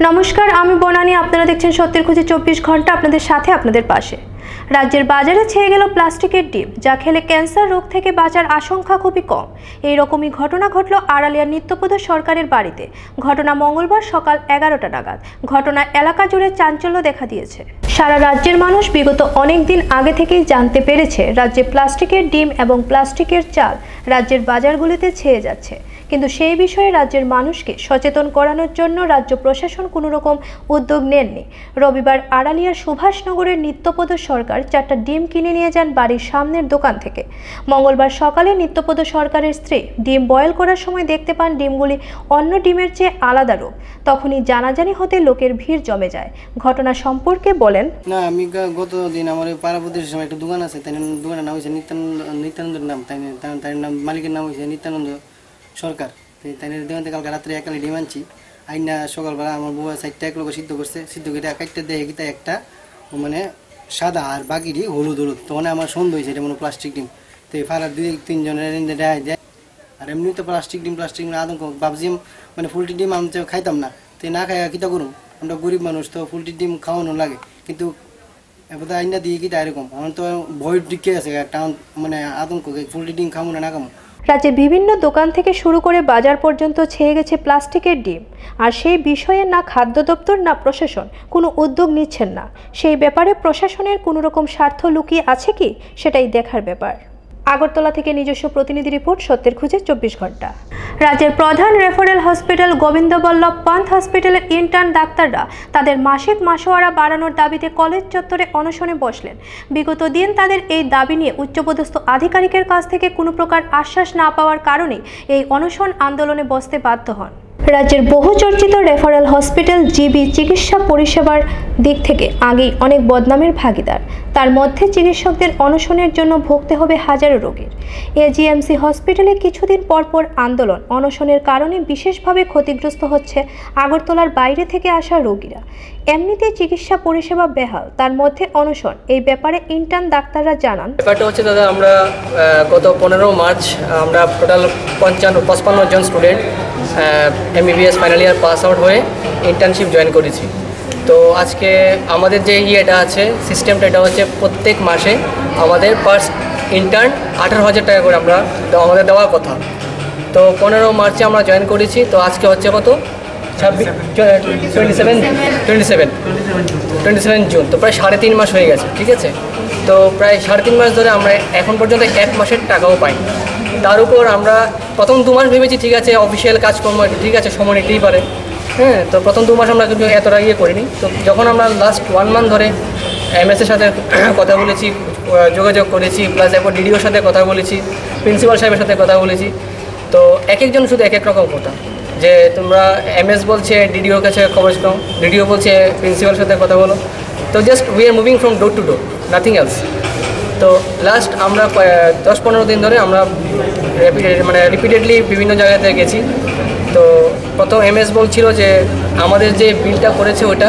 নমস্কার, আমি বনানী। আপনারা দেখছেন সত্যের খোঁজে 24 ঘন্টা, আপনাদের সাথে, আপনাদের পাশে। রাজ্যের বাজারে ছেয়ে গেল প্লাস্টিকের ডিম, যা খেলে ক্যান্সার রোগ থেকে বাঁচার আশঙ্কা খুবই কম। এই রকমই ঘটনা ঘটল আড়ালিয়ার নিত্যপদ সরকারের বাড়িতে। ঘটনা মঙ্গলবার সকাল 11টা নাগাদ। ঘটনায় এলাকা জুড়ে চাঞ্চল্য দেখা দিয়েছে। সারা রাজ্যের মানুষ বিগত অনেক দিন আগে থেকেই জানতে পেরেছে রাজ্যে প্লাস্টিকের ডিম এবং প্লাস্টিকের চাল রাজ্যের বাজারগুলিতে ছেয়ে যাচ্ছে, কিন্তু সেই বিষয়ে রাজ্যের মানুষকে সচেতন করানোর জন্য রাজ্য প্রশাসন কোনো রকম উদ্যোগ নেননি। রবিবার আড়ালিয়ার সুভাষনগরের নিত্যপদ সরকার 4টা ডিম কিনে নিয়ে যান বাড়ির সামনের দোকান থেকে। মঙ্গলবার সকালে নিত্যপদ সরকারের স্ত্রী ডিম বয়েল করার সময় দেখতে পান ডিমগুলি অন্য ডিমের চেয়ে আলাদা রূপ। তখনই জানাজানি হতে লোকের ভিড় জমে যায়। ঘটনা সম্পর্কে বলেন, না আমি গত দিন আমার পাড়াপতির সময় একটা দোকান আছে, তাই দোকানের নাম হয়েছে নিত্যানন্দের নাম, তাই নাম মালিকের নাম হয়েছে নিত্যানন্দ সরকার। তাই দোকান থেকে কালকে রাত্রে একালি ডিম আনছি, আইনা সকালবেলা আমার বউ সাইডটা এক লোক সিদ্ধ করছে, সিদ্ধ করে একটা দেখে গিয়ে একটা মানে সাদা আর বাকিটি হলুদ হলুদ। তখন আমার সন্দেহ হয়েছে এটা মানে প্লাস্টিক ডিম। তো ফারার 2-3 জনের দেয়। আর এমনি তো প্লাস্টিক ডিম আতঙ্ক ভাবছি, মানে পোলট্রি ডিম আমি তো খাইতাম না, তো না খাই কিতা করুন, আমরা গরিব মানুষ, তো পোলট্রি ডিম খাওয়ানো লাগে, কিন্তু এবার আইনা দিয়ে কিতা এরকম আমার তো ভয় ঢুকে আছে একটা মানে আতঙ্ক, পোলট্রি ডিম খাবো না খাবো। রাজ্যের বিভিন্ন দোকান থেকে শুরু করে বাজার পর্যন্ত ছেয়ে গেছে প্লাস্টিকের ডিম, আর সেই বিষয়ে না খাদ্য দপ্তর না প্রশাসন কোনো উদ্যোগ নিচ্ছেন না। সেই ব্যাপারে প্রশাসনের কোনো রকম স্বার্থ লুকিয়ে আছে কি, সেটাই দেখার ব্যাপার। আগরতলা থেকে নিজস্ব প্রতিনিধি রিপোর্ট, সত্যের খোঁজে 24 ঘন্টা। রাজ্যের প্রধান রেফারেল হসপিটাল গোবিন্দবল্লভ পান্থ হসপিটালের ইন্টার্ন ডাক্তাররা তাদের মাসিক মাসোয়ারা বাড়ানোর দাবিতে কলেজ চত্বরে অনশনে বসলেন। বিগত দিন তাদের এই দাবি নিয়ে উচ্চপদস্থ আধিকারিকের কাছ থেকে কোনো প্রকার আশ্বাস না পাওয়ার কারণে এই অনশন আন্দোলনে বসতে বাধ্য হন। রাজ্যের বহুচর্চিত রেফারেল হসপিটাল জিবি চিকিৎসা পরিষেবার দিক থেকে আগেই অনেক বদনামের ভাগিদার। তার মধ্যে চিকিৎসকদের অনশনের জন্য ভুগতে হবে হাজারো রোগীর। এজিএমসি হসপিটালে কিছুদিন পরপর আন্দোলন অনশনের কারণে বিশেষভাবে ক্ষতিগ্রস্ত হচ্ছে আগরতলার বাইরে থেকে আসা রোগীরা। এমনিতেই চিকিৎসা পরিষেবা বেহাল, তার মধ্যে অনশন। এই ব্যাপারে ইন্টার্ন ডাক্তাররা জানান, ব্যাপারটা হচ্ছে দাদা, আমরা গত 15 মার্চ আমরা টোটাল 55 জন student MBBS final year pass out হয়ে ইন্টার্নশিপ জয়েন করেছি। তো আজকে আমাদের যে ইয়েটা আছে সিস্টেমটা, এটা হচ্ছে প্রত্যেক মাসে আমাদের পার ইন্টার্ন 18,000 টাকা করে আমরা আমাদের দেওয়ার কথা। তো 15 মার্চে আমরা জয়েন করেছি। তো আজকে হচ্ছে কত 27 জুন, তো প্রায় 3.5 মাস হয়ে গেছে। ঠিক আছে, তো প্রায় 3.5 মাস ধরে আমরা এখন পর্যন্ত 1 মাসের টাকাও পাই। তার উপর আমরা প্রথম 2 মাস ভেবেছি ঠিক আছে অফিসিয়াল কাজকর্ম ঠিক আছে সময় নিতেই পারে, হ্যাঁ। তো প্রথম 2 মাস আমরা কিন্তু এতটা ইয়ে করিনি। তো যখন আমরা লাস্ট 1 মান্থ ধরে MS-এর সাথে কথা বলেছি, যোগাযোগ করেছি, প্লাস এরপর DDOর সাথে কথা বলেছি, প্রিন্সিপাল সাহেবের সাথে কথা বলেছি, তো এক একজন শুধু এক এক রকম কথা, যে তোমরা MS বলছে DDOর কাছে খবর নাও, DDO বলছে প্রিন্সিপালের সাথে কথা বলো। তো just we are moving from door to door, nothing else. তো লাস্ট আমরা 10-15 দিন ধরে আমরা রিপিটেডলি বিভিন্ন জায়গাতে গেছি। তো প্রথম MS বলছিল যে আমাদের যে বিলটা করেছে ওটা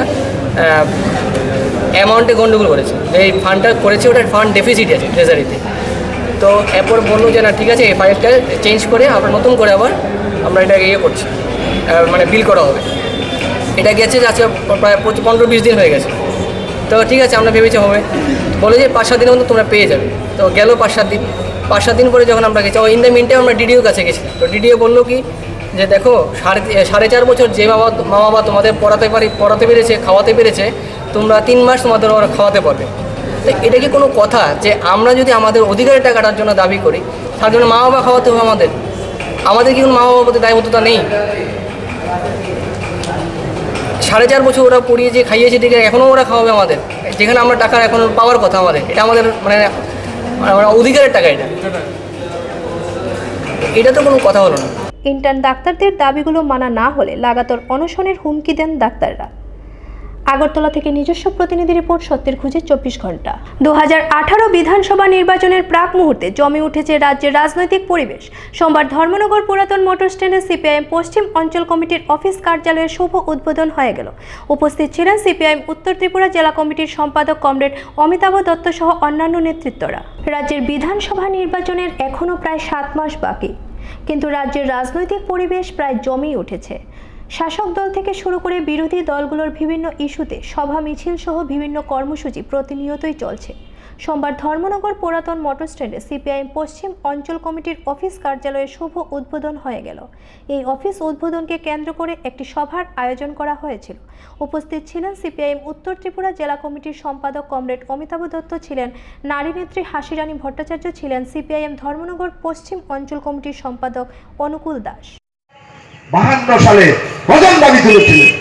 অ্যামাউন্টে গন্ডগোল করেছে, যে এই ফান্ডটা করেছে ওটা ফান্ড ডেফিসিট আছে ট্রেজারিতে। তো এরপর বললো যে না ঠিক আছে এই ফাইলটা চেঞ্জ করে আবার নতুন করে আবার আমরা এটা ইয়ে করছি, মানে বিল করা হবে। এটা গেছে আজকে প্রায় 15-20 দিন হয়ে গেছে। তো ঠিক আছে আমরা ভেবেছি হবে, বলে যে 5-7 দিনের মধ্যে তোমরা পেয়ে যাবে। তো গেল 5-7 দিন পরে যখন আমরা গেছি, ইন দ্য মিন টাইম আমরা DDOর কাছে গেছিলাম। তো DDO বললো কি যে দেখো 4.5 বছর যে মা বাবা তোমাদের পড়াতে পেরেছে, খাওয়াতে পেরেছে, তোমরা 3 মাস তোমাদের ওরা খাওয়াতে পারবে। তো এটা কি কোনো কথা যে আমরা যদি আমাদের অধিকারের টাকাটার জন্য দাবি করি, তার জন্য মা বাবা খাওয়াতে হবে আমাদের কি কোনো মা বাবার প্রতি দায়বদ্ধতা নেই? 4.5 বছর ওরা পড়িয়েছে খাইয়েছে, ঠিক আছে, এখনও ওরা খাওয়াবে আমাদের, যেখানে আমরা টাকা এখন পাওয়ার কথা আমাদের। এটা আমাদের মানে অধিকারের টাকা, এটা তো কোনো কথা হলো না। ইন্টার্ন ডাক্তারদের দাবিগুলো মানা না হলে লাগাতার অনশনের হুমকি দেন ডাক্তাররা। আগরতলা থেকে নিজস্ব প্রতিনিধি রিপোর্ট, সত্যের খোঁজে 24 ঘন্টা। 2018 বিধানসভা নির্বাচনের প্রাক মুহূর্তে জমে উঠেছে রাজ্যের রাজনৈতিক পরিবেশ। সোমবার ধর্মনগর পুরাতন মোটর স্ট্যান্ডে CPIM পশ্চিম অঞ্চল কমিটির অফিস কার্যালয়ের শুভ উদ্বোধন হয়ে গেল। উপস্থিত ছিলেন CPIM উত্তর ত্রিপুরা জেলা কমিটির সম্পাদক কমরেড অমিতাভ দত্ত সহ অন্যান্য নেতৃত্বরা। রাজ্যের বিধানসভা নির্বাচনের এখনও প্রায় 7 মাস বাকি, কিন্তু রাজ্যের রাজনৈতিক পরিবেশ প্রায় জমেই উঠেছে। শাসক দল থেকে শুরু করে বিরোধী দলগুলোর বিভিন্ন ইস্যুতে সভা মিছিল সহ বিভিন্ন কর্মসূচি প্রতিনিয়তই চলছে। সোমবার ধর্মনগর পুরাতন মোটর স্ট্যান্ডে সিপিআইএম পশ্চিম অঞ্চল কমিটির অফিস কার্যালয়ের শুভ উদ্বোধন হয়ে গেল। এই অফিস উদ্বোধনকে কেন্দ্র করে একটি সভার আয়োজন করা হয়েছিল। উপস্থিত ছিলেন সিপিআইএম উত্তর ত্রিপুরা জেলা কমিটির সম্পাদক কমরেড অমিতাভ দত্ত, ছিলেন নারী নেত্রী হাসিরানী ভট্টাচার্য, ছিলেন সিপিআইএম ধর্মনগর পশ্চিম অঞ্চল কমিটির সম্পাদক অনুকূল দাস। 52 সালে প্রথম দাবি তুলেছিলেন,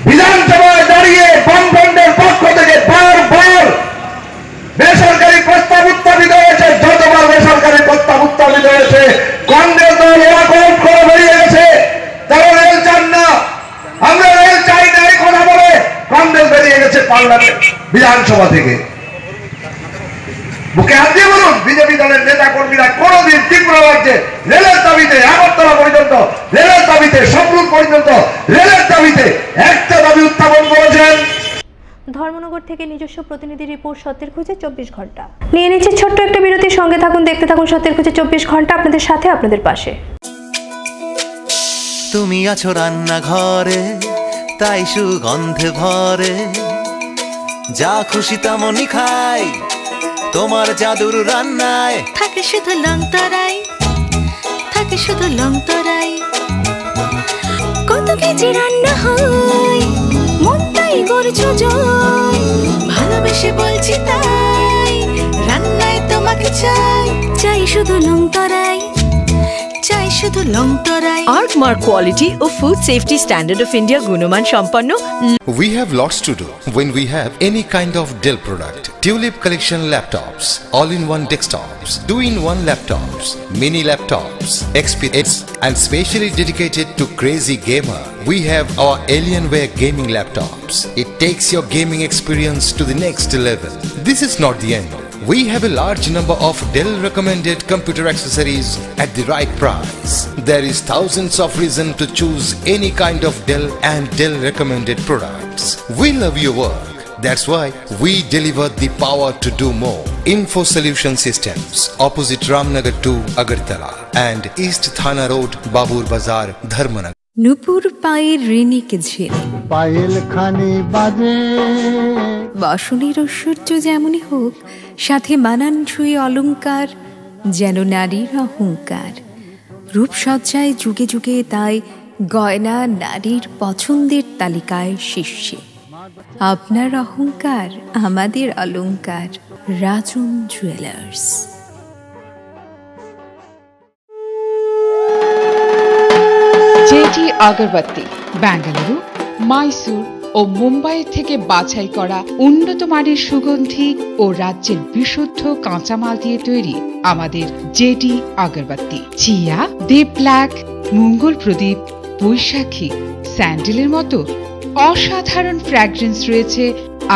বিধানসভায় দাঁড়িয়ে বামফ্রন্টের পক্ষ থেকে বারবার বেসরকারি প্রস্তাব উত্থাপিত হয়েছে। যতবার বেসরকারি প্রস্তাব উত্থাপিত হয়েছে কংগ্রেস দল ওয়াকআউট করে বেরিয়ে গেছে। তারা রেল চান না, আমরা রেল চাই না এই কথা বলে কংগ্রেস বেরিয়ে গেছে পার্লামেন্ট বিধানসভা থেকে। বুকে হাত দিয়ে বলুন, বিজেপি দলের নেতা কর্মীরা কোনদিন ত্রিপুরা রাজ্যে রেলের দাবিতে, আগরতলা পর্যন্ত রেলের দাবিতে, সম্রুল পর্যন্ত রেলের দাবিতে একটা দাবি উত্থাপন করেছেন? ধর্মনগর থেকে নিজস্ব প্রতিনিধি রিপোর্ট, সত্যের খোঁজে 24 ঘন্টা। নিয়ে নিচ্ছে ছোট্ট একটা বিরতির সঙ্গে থাকুন, দেখতে থাকুন সত্যের খোঁজে 24 ঘন্টা, আপনাদের সাথে, আপনাদের পাশে। তুমি আছো রান্নাঘরে, তাই সুগন্ধে ভরে, যা খুশি তেমনই খাই তোমার জাদুর রান্নায়। থাকে শুধু লং তরাই, থাকে শুধু লং তরাই, কত কেজি রান্না হয় মনটাই করছো জয়, ভালোবেসে বলছি তাই রান্নায় তোমাকে চাই, চাই শুধু লং তরাই, চাই শুধু লং তরাই। আর্টমার্ক কোয়ালিটি ও food safety standard of India গুণমান সম্পন্ন। We have lots to do when we have any kind of Dell product. Tulip collection laptops, all-in-one desktops, 2-in-1 laptops, mini laptops, XPS, and specially dedicated to crazy gamer. We have our Alienware gaming laptops. It takes your gaming experience to the next level. This is not the end. We have a large number of Dell recommended computer accessories at the right price. There is thousands of reasons to choose any kind of Dell and Dell recommended products. We love your work. That's why we deliver the power to do more. Info Solution Systems, opposite Ramnagar 2, Agartala, and East Thana Road, Babur Bazar, Dharmanagar. নুপুর পায়ের ঋণিক ঝিল, পায়েল খানি বাজে, বাসনের ঐশ্বর্য যেমনই হোক, সাথে মানানসই অলংকার, যেন নারীর অহংকার। রূপসজ্জায় যুগে যুগে তাই গয়না নারীর পছন্দের তালিকায় শীর্ষে। আপনার অহংকার আমাদের অলংকার, রাজন জুয়েলার্স। জেটি আগরবাতি বেঙ্গালুরু, মাইসুর ও মুম্বাই থেকে বাছাই করা উন্নত মানের সুগন্ধি ও রাজ্যের বিশুদ্ধ কাঁচামাল দিয়ে তৈরি আমাদের জেটি আগরবাতি। চিয়া, দেব ব্ল্যাক, মঙ্গল প্রদীপ, বৈশাখী, স্যান্ডেলের মতো অসাধারণ ফ্র্যাগ্রেন্স রয়েছে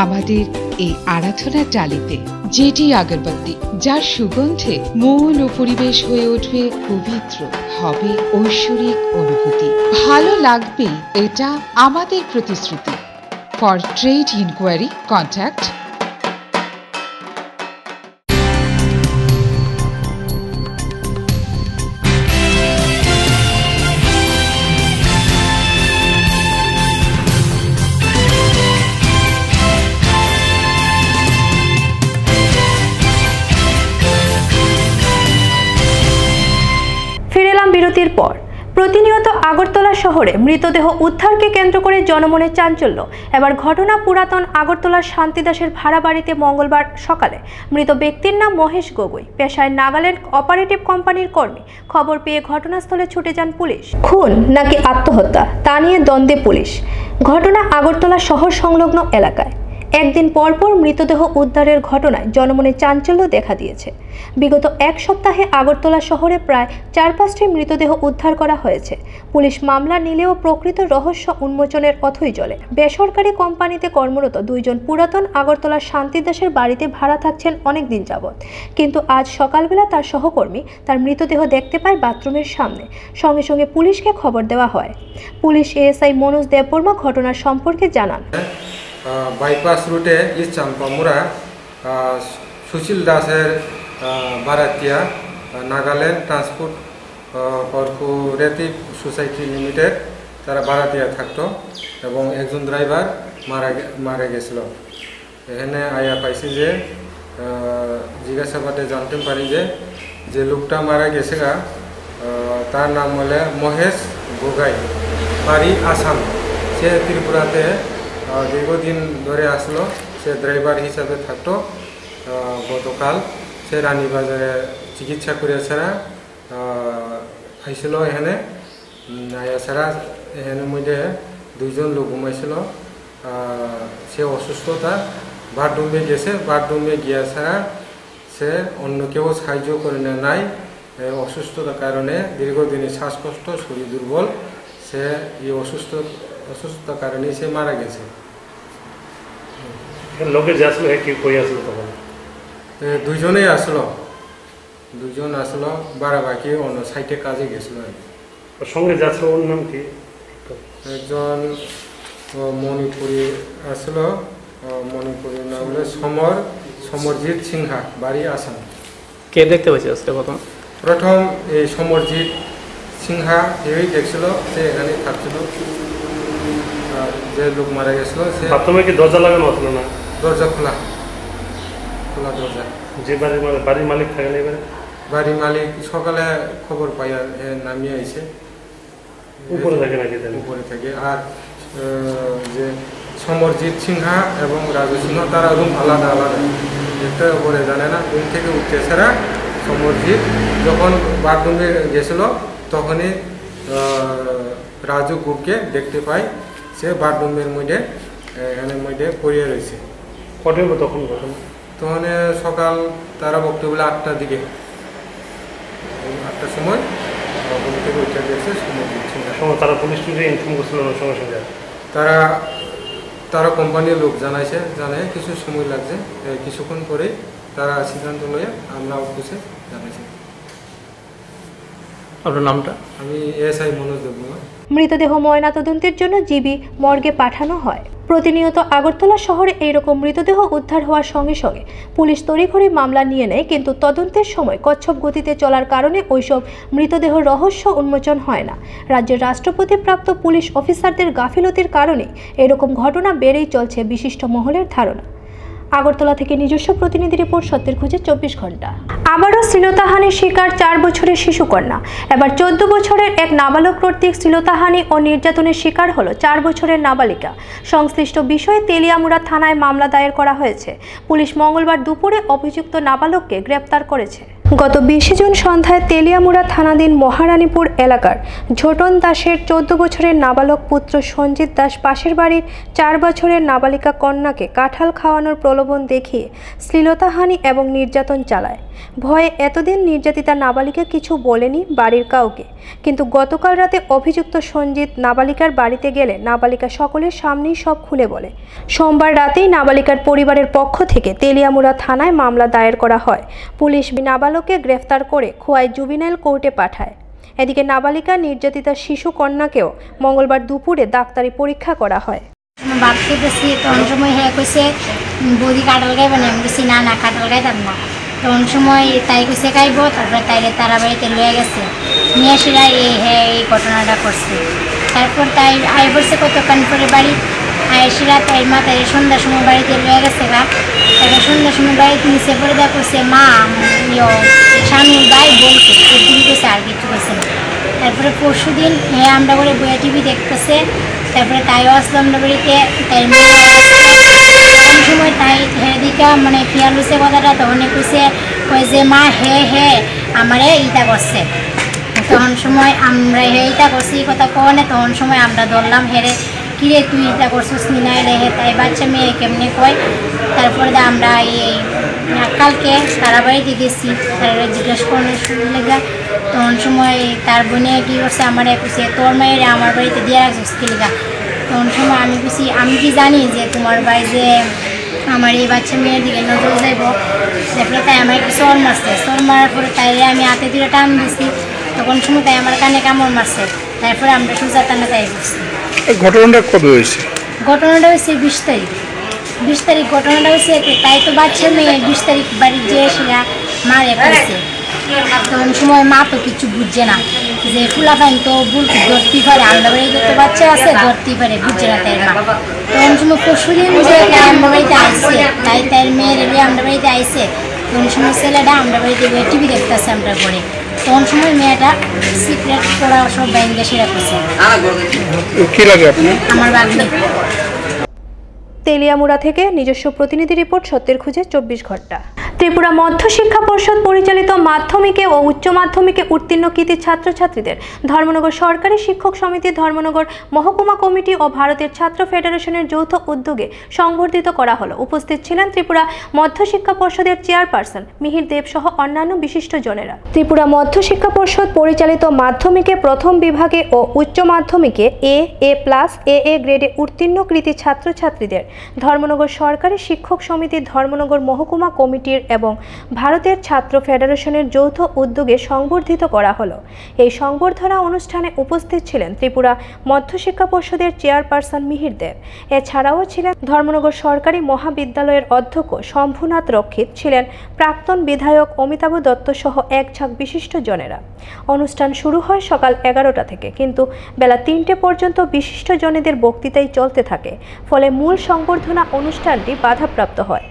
আমাদের এই আরাধনা ডালিতে। জেটি আগরবাতি, যার সুগন্ধে মন ও পরিবেশ হয়ে উঠবে পবিত্র, হবে ঐশ্বরিক অনুভূতি। ভালো লাগবেই, এটা আমাদের প্রতিশ্রুতি। ফর ট্রেড ইনকোয়ারি কন্ট্যাক্ট বিরতির পর। প্রতিনিয়ত আগরতলা শহরে মৃতদেহ উদ্ধারকে কেন্দ্র করে জনমনে চাঞ্চল্য। এবার ঘটনা পুরাতন আগরতলার শান্তিদাসের ভাড়া বাড়িতে মঙ্গলবার সকালে। মৃত ব্যক্তির নাম মহেশ গগৈ, পেশায় নাগাল্যান্ড অপারেটিভ কোম্পানির কর্মী। খবর পেয়ে ঘটনাস্থলে ছুটে যান পুলিশ। খুন নাকি আত্মহত্যা তা নিয়ে দ্বন্দ্বে পুলিশ। ঘটনা আগরতলা শহর সংলগ্ন এলাকায়। একদিন পরপর মৃতদেহ উদ্ধারের ঘটনায় জনমনে চাঞ্চল্য দেখা দিয়েছে। বিগত এক সপ্তাহে আগরতলা শহরে প্রায় 4-5টি মৃতদেহ উদ্ধার করা হয়েছে। পুলিশ মামলা নিলেও প্রকৃত রহস্য উন্মোচনের পথই চলে। বেসরকারি কোম্পানিতে কর্মরত 2 জন পুরাতন আগরতলার শান্তিদাসের বাড়িতে ভাড়া থাকছেন অনেক দিন যাবৎ, কিন্তু আজ সকালবেলা তার সহকর্মী তার মৃতদেহ দেখতে পায় বাথরুমের সামনে। সঙ্গে সঙ্গে পুলিশকে খবর দেওয়া হয়। পুলিশ এএসআই মনোজ দেববর্মা ঘটনার সম্পর্কে জানান। বাইপাস রুটে ইস্ট চাম্পামুরা সুশীল দাসের ভাড়াটিয়া নাগাল্যান্ড ট্রান্সপোর্ট কর্পোরেটিভ সোসাইটি লিমিটেড তারা ভাড়াটিয়া থাকতো এবং একজন ড্রাইভার মারা গেছিল। এখানে আয়া পাইছি যে জিজ্ঞাসাবাদে জানতে পারি যে লোকটা মারা গেছে তার নাম হলে মহেশ গোগাই, বাড়ি আসাম। সে ত্রিপুরাতে দীর্ঘদিন ধরে আসলো, সে ড্রাইভার হিসাবে থাকতো। গতকাল সে রানীবাজারে চিকিৎসা করে ছাড়া আইছিল এখানে আয়া ছাড়া এখানে মধ্যে 2 জন লোক ঘুমাইছিল। সে অসুস্থতা বাথরুমে গেছে, বাথরুমে গিয়া ছাড়া সে অন্য কেউ সাহায্য করে নাই। অসুস্থতার কারণে দীর্ঘদিনের শ্বাসকষ্ট, শরীর দুর্বল, সে এই অসুস্থতার কারণে সে মারা গেছে। লোকে যে আসলো কি কই আসলো তখন? 2 জনেই আসলো, 2 জন আসলো, বাকি অন্য সাইটে কাজে গেছিল। সঙ্গে যাচ্ছিল ওর নাম কি? একজন মণিপুরি আসলো, মণিপুরের নাম হলো সমরজিৎ সিনহা, বাড়ি আসাম। কে দেখতে পেয়েছে আজকে প্রথম এই সমরজিৎ সিনহা এই দেখছিল, সে এখানে থাকছিল। যে লোক মারা গেছিল সে প্রথমে কি দরজা লাগানো হতো না? দরজা খোলা দরজা। যে বাড়ির মালিক থাকে না, এবারে বাড়ির মালিক সকালে খবর পাইয়া নামিয়ে আইছে, উপরে থাকে নাকি? উপরে থাকে। আর যে সমরজিৎ সিনহা এবং রাজু সিংহ তারা রুম আলাদা আলাদা, একটা উপরে জানে না। রুম থেকে উঠতে ছাড়া সমরজিৎ যখন বাথরুমে গেছিল তখনই রাজু গুপকে দেখতে পাই, সে বাথরুমের মধ্যে পড়িয়ে রয়েছে। কটে তখন তখন সকাল তারা বক্তব্য বলে 8টার দিকে, 8টার সময় ঘুম থেকে উঠে গেছে সমরজিৎ সিনহা। তারা পুলিশ ইনফর্ম করছিল সঙ্গে সঙ্গে? তারা কোম্পানির লোক জানায় কিছু সময় লাগছে, কিছুক্ষণ পরে তারা সিদ্ধান্ত লয়ে আমরা অফিসে জানাইছি। আপনার নামটা? আমি এসআই মনোজ দেববর্মা। মৃতদেহ ময়নাতদন্তের জন্য জিবি মর্গে পাঠানো হয়। প্রতিনিয়ত আগরতলা শহরে এইরকম মৃতদেহ উদ্ধার হওয়ার সঙ্গে সঙ্গে পুলিশ তড়িঘড়ি মামলা নিয়ে নেয়, কিন্তু তদন্তের সময় কচ্ছপ গতিতে চলার কারণে ওইসব মৃতদেহ রহস্য উন্মোচন হয় না। রাজ্যের রাষ্ট্রপতিপ্রাপ্ত পুলিশ অফিসারদের গাফিলতির কারণে এরকম ঘটনা বেড়েই চলছে বিশিষ্ট মহলের ধারণা। আগরতলা থেকে নিজস্ব প্রতিনিধি রিপোর্ট, সত্যের খোঁজে 24 ঘন্টা। আবারও শ্লীলতাহানির শিকার 4 বছরের শিশুকন্যা। এবার 14 বছরের এক নাবালক কর্তৃক শ্লীলতাহানি ও নির্যাতনের শিকার হলো 4 বছরের নাবালিকা। সংশ্লিষ্ট বিষয়ে তেলিয়ামুড়া থানায় মামলা দায়ের করা হয়েছে। পুলিশ মঙ্গলবার দুপুরে অভিযুক্ত নাবালককে গ্রেপ্তার করেছে। গত 20 জুন সন্ধ্যায় তেলিয়ামুড়া থানাধীন মহারানীপুর এলাকার ঝোটন দাসের 14 বছরের নাবালক পুত্র সঞ্জিত দাস পাশের বাড়ির 4 বছরের নাবালিকা কন্যাকে কাঁঠাল খাওয়ানোর প্রলোভন দেখিয়ে শ্লীলতাহানি এবং নির্যাতন চালায়। ভয়ে এতদিন নির্যাতিতা নাবালিকা কিছু বলেনি বাড়ির কাউকে, কিন্তু গতকাল রাতে অভিযুক্ত সঞ্জিত নাবালিকার বাড়িতে গেলে নাবালিকা সকলের সামনেই সব খুলে বলে। সোমবার রাতেই নাবালিকার পরিবারের পক্ষ থেকে তেলিয়ামুড়া থানায় মামলা দায়ের করা হয়। পুলিশ নাবালককে গ্রেফতার করে খোয়াই জুবিনাইল কোর্টে পাঠায়। এদিকে নাবালিকা নির্যাতিতা শিশু কন্যাকেও মঙ্গলবার দুপুরে ডাক্তারি পরীক্ষা করা হয়। বাপকে বেশি তখন সময় হ্যাঁ কইছে বৌদি কাঁঠাল গাইব না, আমি বেশি না না কাঁঠাল গাইতাম না। তখন সময় তাই কইছে গাইব, তারপরে তাইরে তারা বাড়িতে লয়ে গেছে নিয়ে আসিরা এই ঘটনাটা করছে। তারপর তাই আই বলছে কতক্ষণ পরে বাড়ি আইসিরা তাই মা তাই সন্ধ্যার সময় বাড়িতে লয়ে গেছে গা। তাকে সন্ধ্যার সময় বাড়িতে নিচে পড়ে দেওয়া করছে মা স্বামীর ভাই বলছে একদিন কইছে, আর কিছু কইছে না। তারপরে পরশু দিন হ্যাঁ আমরা করে বইয়া টিভি দেখতেছে, তারপরে তাইও আসলো আমরা বাড়িতে। তাই কোন সময় তাই হ্যাঁ দিকা মানে খেয়াল হয়েছে কথাটা, তখন কই যে মা হ্যাঁ আমারে ইটা করছে। তখন সময় আমরা ইটা করছি কথা কনে, তখন সময় আমরা ধরলাম হেরে কিরে তুই ইটা করছিস নি না রে, তাই বাচ্চা মেয়ে কেমনি কয়। তারপরে আমরা এই কালকে তারা বাড়িতে গেছি, তারা জিজ্ঞাসা করার শুরু লেগা। তখন সময় তার বোনে কী করছে আমার কুছে তোর মায়ের আমার বাড়িতে দিয়ে রাখছিস কি লেগা। তখন সময় আমি কুছি আমি কি জানি যে তোমার বাড়ি যে আমার এই বাচ্চা মেয়ের দিকে নজর যাইব। তারপরে তাই আমার একটু চর মারছে, চর মারার পরে তাইলে আমি হাতে দিয়ে টান দিছি, তখন সময় তাই আমার কানে কামড় মারছে। তারপরে আমরা সোজা টানে তাই করছি। ঘটনাটা কবে হয়েছে? ঘটনাটা হয়েছে 20 তারিখ। 20 তারিখ ঘটনাটা হয়েছে, তাই তো বাচ্চা মেয়ে 20 তারিখ বাড়ির যে সেরা মারে ফেলছে। তখন সময় মা তো কিছু বুঝছে না যে ফুলা ফাইন তো ভুল ধরতেই পারে, আমরা বাড়িতে তো বাচ্চা আছে ধরতেই পারে, বুঝছে না তাই মা। তখন সময় পরশুদিন যে আমরা বাড়িতে আইসে, তাই মেয়ের আমরা বাড়িতে আইসে, তখন সময় ছেলেটা আমরা বাড়িতে টিভি দেখতেছে আমরা ঘরে, তখন সময় মেয়েটা সিক্রেট করা সব বাইরে সেরা করছে। কি লাগে আপনার? আমার বাগনি। তেলিয়ামুড়া থেকে নিজস্ব প্রতিনিধি রিপোর্ট, সত্যের খুঁজে 24 ঘন্টা। ত্রিপুরা মধ্য শিক্ষা পর্ষদ পরিচালিত মাধ্যমিকে ও উচ্চ মাধ্যমিকে উত্তীর্ণ কৃতি ছাত্রছাত্রীদের ধর্মনগর সরকারি শিক্ষক সমিতি, ধর্মনগর মহকুমা কমিটি ও ভারতের ছাত্র ফেডারেশনের যৌথ উদ্যোগে সংবর্ধিত করা হলো। উপস্থিত ছিলেন ত্রিপুরা মধ্য শিক্ষা পর্ষদের চেয়ারপারসন মিহির দেব সহ অন্যান্য বিশিষ্ট জনেরা। ত্রিপুরা মধ্য শিক্ষা পর্ষদ পরিচালিত মাধ্যমিকে প্রথম বিভাগে ও উচ্চ মাধ্যমিকে এ প্লাস এ গ্রেডে উত্তীর্ণ কৃতি ছাত্রছাত্রীদের ধর্মনগর সরকারি শিক্ষক সমিতি, ধর্মনগর মহকুমা কমিটির এবং ভারতের ছাত্র ফেডারেশনের যৌথ উদ্যোগে সংবর্ধিত করা হলো। এই সংবর্ধনা অনুষ্ঠানে উপস্থিত ছিলেন ত্রিপুরা মধ্য শিক্ষা পর্ষদের চেয়ারপারসন মিহির দেব। এছাড়াও ছিলেন ধর্মনগর সরকারি মহাবিদ্যালয়ের অধ্যক্ষ শম্ভুনাথ রক্ষিত, ছিলেন প্রাক্তন বিধায়ক অমিতাভ দত্ত সহ এক ঝাঁক বিশিষ্ট জনেরা। অনুষ্ঠান শুরু হয় সকাল 11টা থেকে, কিন্তু বেলা 3টে পর্যন্ত বিশিষ্ট জনেদের বক্তৃতাই চলতে থাকে, ফলে মূল সংবর্ধনা অনুষ্ঠানটি বাধাপ্রাপ্ত হয়।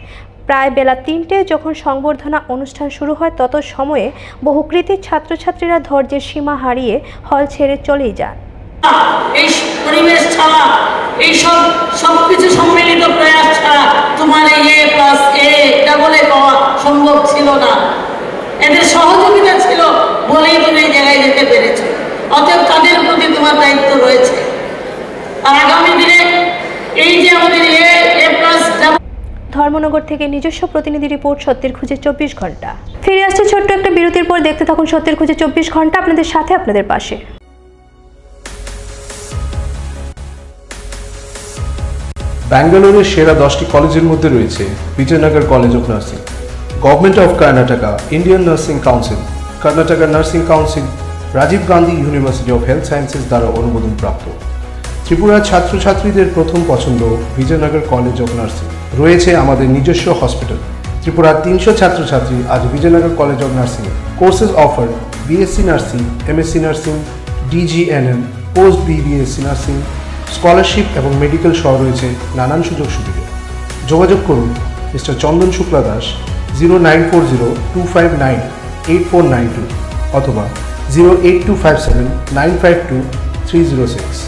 প্রায় বেলা 3টে যখন সংবর্ধনা অনুষ্ঠান শুরু হয়, তত সময়ে বহু কৃতি ছাত্রছাত্রীরা ধৈর্যের সীমা হারিয়ে হল ছেড়ে চলেই যান। এই পরিবেশ ছাড়া, এই সবকিছু সম্মিলিত প্রয়াস ছাড়া তোমার এটা বলে পাওয়া সম্ভব ছিল না। এদের সহযোগিতা ছিল বলেই তুমি এই জায়গায় যেতে পেরেছো। অতএব তাদের প্রতি তোমার দায়িত্ব রয়েছে। আর আগামী দিনে এই যে আমাদের এ প্লাস। ধর্মনগর থেকে নিজস্ব প্রতিনিধি রিপোর্ট, সত্যের খুঁজে 24 ঘন্টা। ফিরে আসছে ছোট্ট একটা বিরতির পর। দেখতে থাকুন সত্যের খুঁজে 24 ঘন্টা, আপনাদের সাথে, আপনাদের পাশে। ব্যাঙ্গালোরের সেরা 10টি কলেজের মধ্যে রয়েছে Vijayanagar college of nursing. Government of Karnataka, Indian nursing council, Karnataka nursing council, Rajiv Gandhi university of health sciences দ্বারা অনুমোদন প্রাপ্ত। ত্রিপুরার ছাত্রছাত্রীদের প্রথম পছন্দ বিজয়নগর কলেজ অফ নার্সিং। রয়েছে আমাদের নিজস্ব হসপিটাল। ত্রিপুরার 300 ছাত্রছাত্রী আজ Vijayanagar college of nursing. Courses offer BSc nursing, MSc nursing, DGNM, post BBSc nursing, scholarship এবং মেডিকেল সহ রয়েছে নানান সুযোগ সুবিধা। যোগাযোগ করুন মিস্টার চন্দন শুক্লা দাস 094025988492 অথবা 08257952306।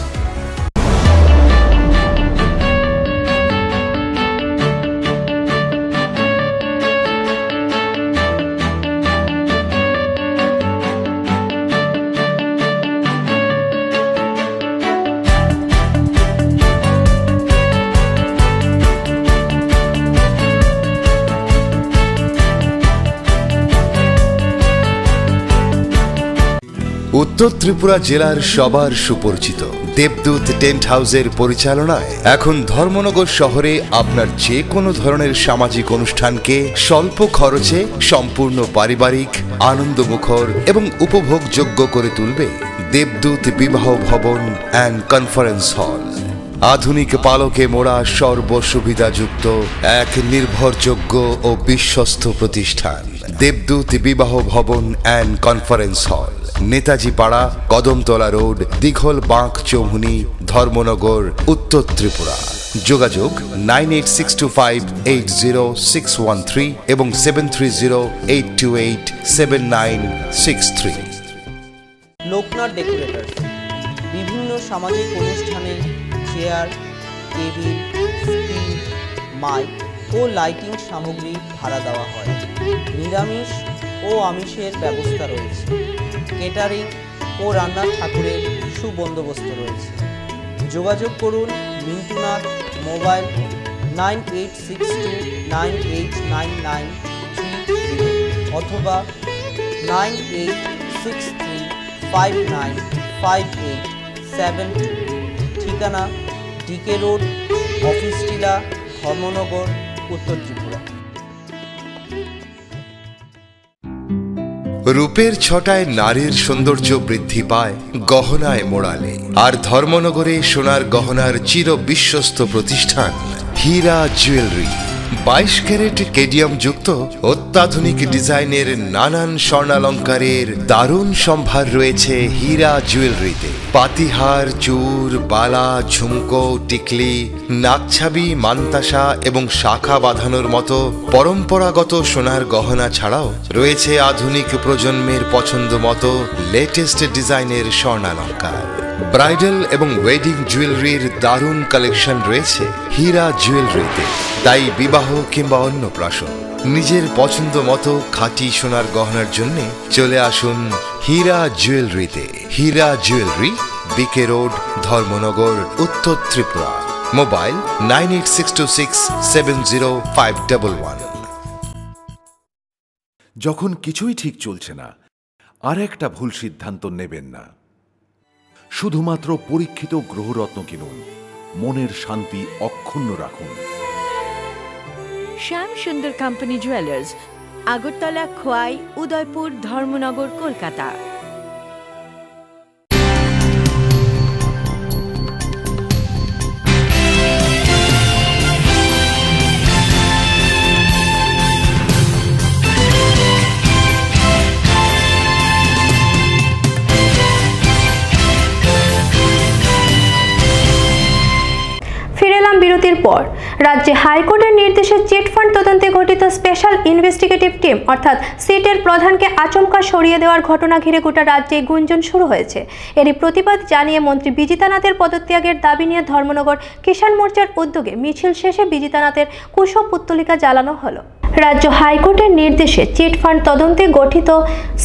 উত্তর ত্রিপুরা জেলার সবার সুপরিচিত দেবদূত টেন্ট হাউসের পরিচালনায় এখন ধর্মনগর শহরে আপনার যে কোনো ধরনের সামাজিক অনুষ্ঠানকে স্বল্প খরচে সম্পূর্ণ পারিবারিক, আনন্দমুখর এবং উপভোগযোগ্য করে তুলবে দেবদূত বিবাহ ভবন অ্যান্ড কনফারেন্স হল। আধুনিক পালকে মোড়া সর্বসুবিধাযুক্ত এক নির্ভরযোগ্য ও বিশ্বস্ত প্রতিষ্ঠান দেবদূত বিবাহ ভবন অ্যান্ড কনফারেন্স হল, নেতাজি পাড়া, কদমতলা রোড, দিঘল বাঁক চৌমুহনী, ধর্মনগর, উত্তর ত্রিপুরা। যোগাযোগ 9862580613 এবং 7308287963। লোকনাথ ডেকোরেটরস বিভিন্ন সামাজিক অনুষ্ঠানে চেয়ার, টেবিল, স্ক্রিন, মাইক ও লাইটিং সামগ্রী ভাড়া দেওয়া হয়। নিরামিষ ও আমিষের ব্যবস্থা রয়েছে। কেটারিং ও রান্নার ঠাকুরের সুবন্দোবস্ত রয়েছে। যোগাযোগ করুন মিন্টুনাথ, মোবাইল 9862989930 অথবা 9863595872। ঠিকানা ডিকে রোড, অফিস টিলা, ধর্মনগর, উত্তর ত্রিপুরা। রূপের ছটায় নারীর সৌন্দর্য বৃদ্ধি পায় গহনায় মোড়ালে। আর ধর্মনগরে সোনার গহনার চির বিশ্বস্ত প্রতিষ্ঠান হীরা জুয়েলারি। 22 ক্যারেট কেডিয়াম যুক্ত অত্যাধুনিক ডিজাইনের নানান স্বর্ণালঙ্কারের দারুণ সম্ভার রয়েছে হীরা জুয়েলারিতে। পাতিহার, চূড়, বালা, ঝুমকো, টিকলি, নাকছাবি, মান্তাসা এবং শাখা বাঁধানোর মতো পরম্পরাগত সোনার গহনা ছাড়াও রয়েছে আধুনিক প্রজন্মের পছন্দ মতো লেটেস্ট ডিজাইনের স্বর্ণালঙ্কার। ব্রাইডাল এবং ওয়েডিং জুয়েলারির দারুণ কালেকশন রয়েছে হীরা জুয়েলারিতে। তাই বিবাহ কিংবা অন্নপ্রাশন নিজের পছন্দ মতো খাঁটি সোনার গহনার জন্য চলে আসুন হীরা জুয়েলারিতে। হীরা জুয়েলারি, বিকে রোড, ধর্মনগর, উত্তর ত্রিপুরা। মোবাইল 9862670511। যখন কিছুই ঠিক চলছে না, আর একটা ভুল সিদ্ধান্ত নেবেন না। শুধুমাত্র পরীক্ষিত গ্রহরত্ন কিনুন, মনের শান্তি অক্ষুণ্ণ রাখুন। শ্যাম সুন্দর কোম্পানি জুয়েলার্স, আগরতলা, খোয়াই, উদয়পুর, ধর্মনগর, কলকাতা। ফিরেলাম বিরতির পর। রাজ্যে হাইকোর্টের নির্দেশে চিটফান্ড তদন্তে গঠিত স্পেশাল ইনভেস্টিগেটিভ টিম অর্থাৎ সিটের প্রধানকে আচমকা সরিয়ে দেওয়ার ঘটনা ঘিরে গোটা রাজ্যে গুঞ্জন শুরু হয়েছে। এরই প্রতিবাদ জানিয়ে মন্ত্রী বিজিতানাথের পদত্যাগের দাবি নিয়ে ধর্মনগর কিষাণ মোর্চার উদ্যোগে মিছিল শেষে বিজিতানাথের কুশপুত্তলিকা জ্বালানো হলো। রাজ্য হাইকোর্টের নির্দেশে চিটফান্ড তদন্তে গঠিত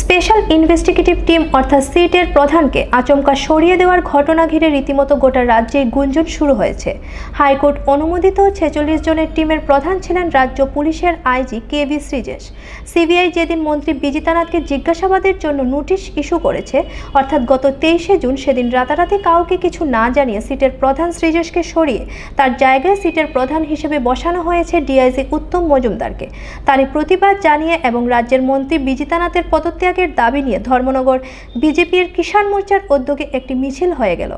স্পেশাল ইনভেস্টিগেটিভ টিম অর্থাৎ সিটের প্রধানকে আচমকা সরিয়ে দেওয়ার ঘটনা ঘিরে রীতিমতো গোটা রাজ্যে গুঞ্জন শুরু হয়েছে। হাইকোর্ট অনুমোদিত 46 জনের টিমের প্রধান ছিলেন রাজ্য পুলিশের আইজি কেভি শ্রীজেশ। সিবিআই যেদিন মন্ত্রী বিজিতানাথকে জিজ্ঞাসাবাদের জন্য নোটিশ ইস্যু করেছে, অর্থাৎ গত 23শে জুন, সেদিন রাতারাতি কাউকে কিছু না জানিয়ে সিটের প্রধান শ্রীজেশকে সরিয়ে তার জায়গায় সিটের প্রধান হিসেবে বসানো হয়েছে ডিআইজি উত্তম মজুমদারকে। তারই প্রতিবাদ জানিয়ে এবং রাজ্যের মন্ত্রী বিজিতানাথের পদত্যাগের দাবি নিয়ে ধর্মনগর বিজেপির কিষাণ মোর্চার উদ্যোগে একটি মিছিল হয়ে গেল।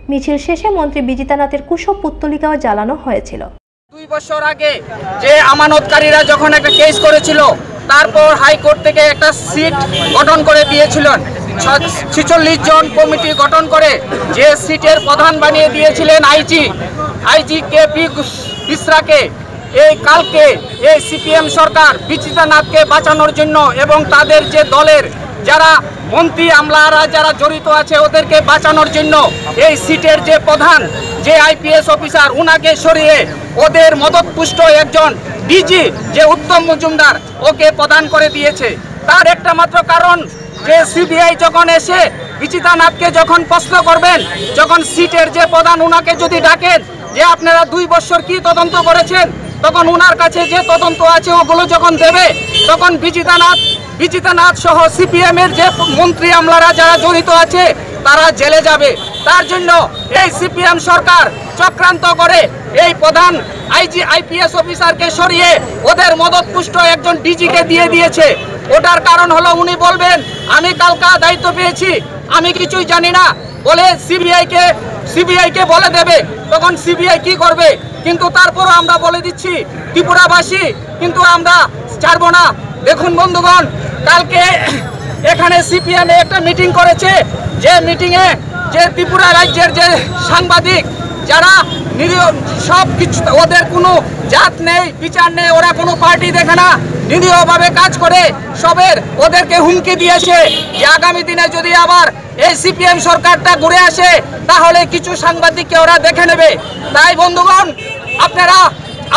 মিছিল শেষে মন্ত্রী বিজিতানাথের কুশপুত্তলিকাও জ্বালানো হয়েছিল। 2 বছর আগে যে আমানতকারীরা যখন একটা কেস করেছিল, তারপর হাইকোর্ট থেকে একটা সিট গঠন করে দিয়েছিলেন। 46 জন কমিটি গঠন করে যে সিটের প্রধান বানিয়ে দিয়েছিলেন আইজি কেপি বিসরাকে। এই কালকে এই সিপিএম সরকার বিজিতানাথকে বাঁচানোর জন্য এবং তাদের যে দলের যারা মন্ত্রী আমলারা যারা জড়িত আছে ওদেরকে বাঁচানোর জন্য এই সিটের যে প্রধান যে আইপিএস অফিসার উনাকে সরিয়ে ওদের মদতপুষ্ট একজন ডিজি যে উত্তম মজুমদার ওকে প্রদান করে দিয়েছে। তার একটা মাত্র কারণ যে সিবিআই যখন এসে বিজিতানাথকে যখন প্রশ্ন করবেন, যখন সিটের যে প্রধান উনাকে যদি ডাকেন যে আপনারা 2 বছর কি তদন্ত করেছেন, তখন উনার কাছে যে তদন্ত আছে ওগুলো যখন দেবে, তখন বিজিতানাথ সহ সিপিএম এর যে মন্ত্রী আমলারা যারা জড়িত আছে তারা জেলে যাবে। তার জন্য এই সিপিএম সরকার চক্রান্ত করে এই প্রধান আইপিএস অফিসারকে সরিয়ে ওদের মদতপুষ্ট একজন ডিজিকে দিয়ে দিয়েছে। ওটার কারণ হলো উনি বলবেন আমি কালকা দায়িত্ব পেয়েছি, আমি কিছুই জানি না বলে সিবিআইকে বলে দেবে। তখন সিবিআই কি করবে? কিন্তু তারপরও আমরা বলে দিচ্ছি ত্রিপুরাবাসী কিন্তু আমরা ছাড়বো না। দেখুন বন্ধুগণ, কালকে এখানে সিপিএম একটা মিটিং করেছে, যে মিটিংয়ে যে ত্রিপুরা রাজ্যের যে সাংবাদিক যারা নিরীহ, সব কিছু ওদের কোনো জাত নেই, বিচার নেই, ওরা কোনো পার্টি দেখে না, নিরীহভাবে কাজ করে সবের ওদেরকে হুমকি দিয়েছে যে আগামী দিনে যদি আবার এই সিপিএম সরকারটা ঘুরে আসে তাহলে কিছু সাংবাদিককে ওরা দেখে নেবে। তাই বন্ধুগণ,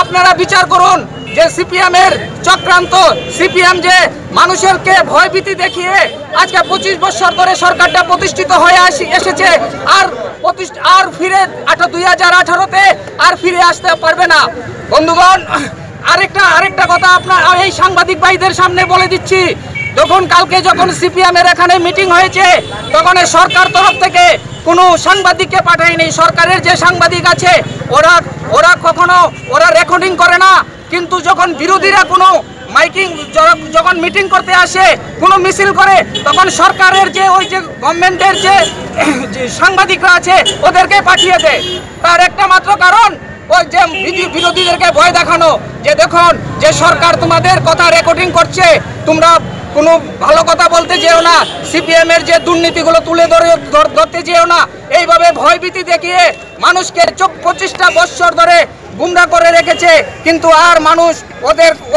আপনারা বিচার করুন যে সিপিএম এর চক্রান্ত, সিপিএম যে মানুষেরকে ভয়ভীতি দেখিয়ে আজকে 25 বছর ধরে সরকারটা প্রতিষ্ঠিত হয়ে এসেছে, আর ফিরে 2018-তে আর ফিরে আসতে পারবে না। বন্ধুগণ, আরেকটা কথা আপনার এই সাংবাদিক ভাইদের সামনে বলে দিচ্ছি, কালকে যখন সিপিএম এর এখানে মিটিং হয়েছে তখন সরকার তরফ থেকে কোনো সাংবাদিককে পাঠায়নি। সরকারের যে সাংবাদিক আছে ওরা কখনো রেকর্ডিং করে না, কিন্তু যখন বিরোধীরা কোনো মাইকিং যখন মিটিং করতে আসে, কোনো মিছিল করে, তখন সরকারের যে ওই যে গভর্নমেন্টের যে সাংবাদিকরা আছে ওদেরকে পাঠিয়ে দেয়। তার একটা মাত্র কারণ ওই যে বিরোধীদেরকে ভয় দেখানো যে দেখুন যে সরকার তোমাদের কথা রেকর্ডিং করছে, তোমরা কোনো ভালো কথা বলতে যেও না, সিপিএম এর যে দুর্নীতিগুলো তুলে ধরতে যেও না, এইভাবে ভয়ভীতি দেখিয়ে মানুষকে 25টা বছর ধরে গুমরা করে রেখেছে। কিন্তু আর মানুষ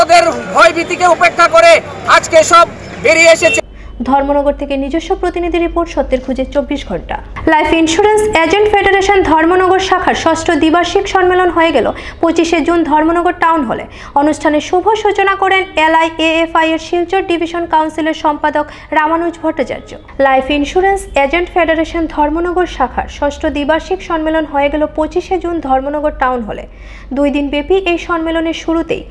ওদের ভয়ভীতিকে উপেক্ষা করে আজকে সব বেরিয়ে এসেছে। ধর্মনগর থেকে নিজস্ব প্রতিনিধি রিপোর্ট, সত্যের খুঁজে 24 ঘন্টা। Life insurance agent federation Dharmanagar শাখার 6ষ্ঠ দ্বিবার্ষিক সম্মেলন হয়ে গেল 25শে জুন ধর্মনগর টাউন হলে। অনুষ্ঠানে শুভ সূচনা করেন LIAFI এর শিলচর ডিভিশন কাউন্সিলের সম্পাদক Ramanuj Bhattacharya. Life insurance agent federation Dharmanagar শাখার 6ষ্ঠ দ্বিবার্ষিক সম্মেলন হয়ে গেল 25শে জুন ধর্মনগর টাউন হলে। 2 দিন ব্যাপী এই সম্মেলনের শুরুতেই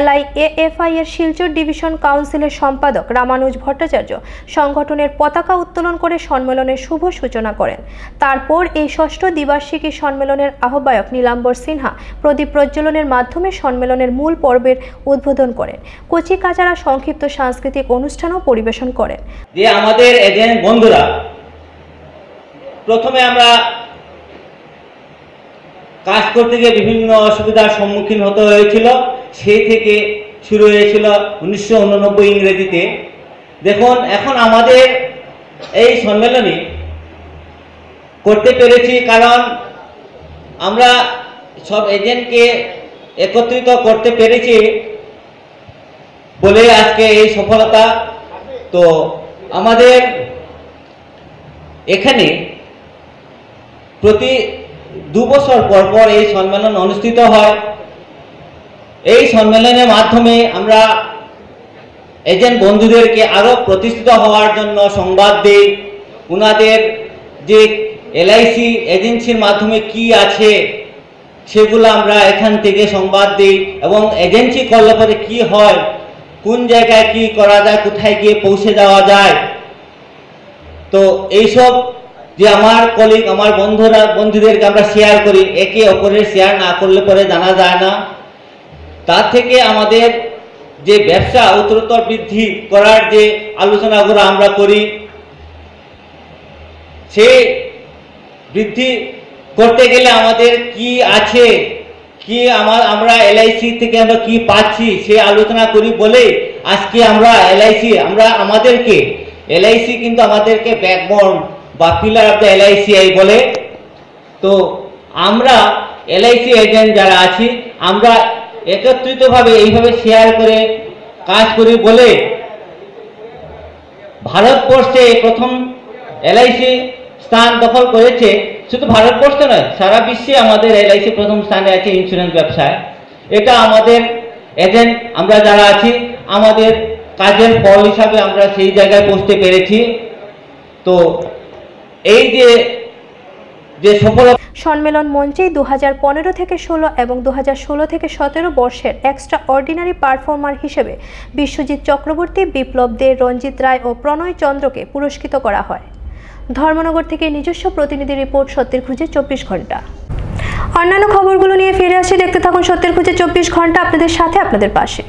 LIAFI এর শিলচর ডিভিশন কাউন্সিলের সম্পাদক রামানুজ ভট্টাচার্য সংগঠনের পতাকা উত্তোলন করে সম্মেলনের শুভ সূচনা করেন। তারপর এই 6ষ্ঠ দ্বিবার্ষিকী সম্মেলনের আহ্বায়ক নীলাম্বর সিনহা প্রদীপ প্রজ্বলনের মাধ্যমে সম্মেলনের মূল পর্বের উদ্বোধন করেন। কচি কাচারা সংক্ষিপ্ত সাংস্কৃতিক অনুষ্ঠানও পরিবেশন করেন। যে আমাদের এজেন্ট বন্ধুরা, প্রথমে আমরা কাজ করতে গিয়ে বিভিন্ন অসুবিধার সম্মুখীন হতে হয়েছিল, সেই থেকে শুরু হয়েছিল 1989 ইংরেজিতে। দেখুন এখন আমাদের এই সম্মেলনী করতে পেরেছি কারণ আমরা সব এজেন্টকে একত্রিত করতে পেরেছি বলে আজকে এই সফলতা। তো আমাদের এখানে প্রতি 2 বছর পর পর এই সম্মেলন অনুষ্ঠিত হয়। এই সম্মেলনের মাধ্যমে আমরা এজেন্ট বন্ধুদেরকে আরো প্রতিষ্ঠিত হওয়ার জন্য সংবাদ দেই, ওনাদের যে LIC এজেন্সির মাধ্যমে কি আছে সেগুলো আমরা এখান থেকে সংবাদ দিই, এবং এজেন্সি করলে পরে কি হয়, কোন জায়গায় কি করা যায়, কোথায় গিয়ে পৌঁছে যাওয়া যায়। তো এইসব যে আমার কলিগ, আমার বন্ধুদেরকে আমরা শেয়ার করি, একে অপরের শেয়ার না করলে পরে জানা যায় না। তার থেকে আমাদের যে ব্যবসা উত্তরোত্তর বৃদ্ধি করার যে আলোচনাগুলো আমরা করি, সেই বৃদ্ধি করতে গেলে আমাদের কি আছে, কি আমরা LIC থেকে আমরা কি পাচ্ছি সে আলোচনা করি বলে আজকে আমরা LIC কিন্তু আমাদেরকে ব্যাকবোন বা পিলার অফ দ্য LIC বলে। তো আমরা LIC এজেন্ট যারা আছি আমরা একত্রিতভাবে এইভাবে শেয়ার করে কাজ করি বলে ভারতবর্ষে প্রথম LIC স্থান দখল করেছে। শুধু ভারতবর্ষ নয়, সারা বিশ্বে আমাদের LIC প্রথম স্থানে আছে ইন্স্যুরেন্স ব্যবসায়। এটা আমাদের এজেন্ট আমরা যারা আছি আমাদের কাজের ফল হিসাবে আমরা সেই জায়গায় পৌঁছতে পেরেছি। তো এই যে সফল সম্মেলন মঞ্চে 2015 থেকে 16 এবং 2016 থেকে 17 বর্ষের এক্সট্রা অর্ডিনারি পারফর্মার হিসেবে বিশ্বজিৎ চক্রবর্তী, বিপ্লব দে, রঞ্জিত রায় ও প্রণয় চন্দ্রকে পুরস্কৃত করা হয়। ধর্মনগর থেকে নিজস্ব প্রতিনিধি রিপোর্ট, সত্যের খুঁজে 24 ঘন্টা। অন্যান্য খবরগুলো নিয়ে ফিরে আসি, দেখতে থাকুন সত্যের খুঁজে 24 ঘন্টা, আপনাদের সাথে আপনাদের পাশে।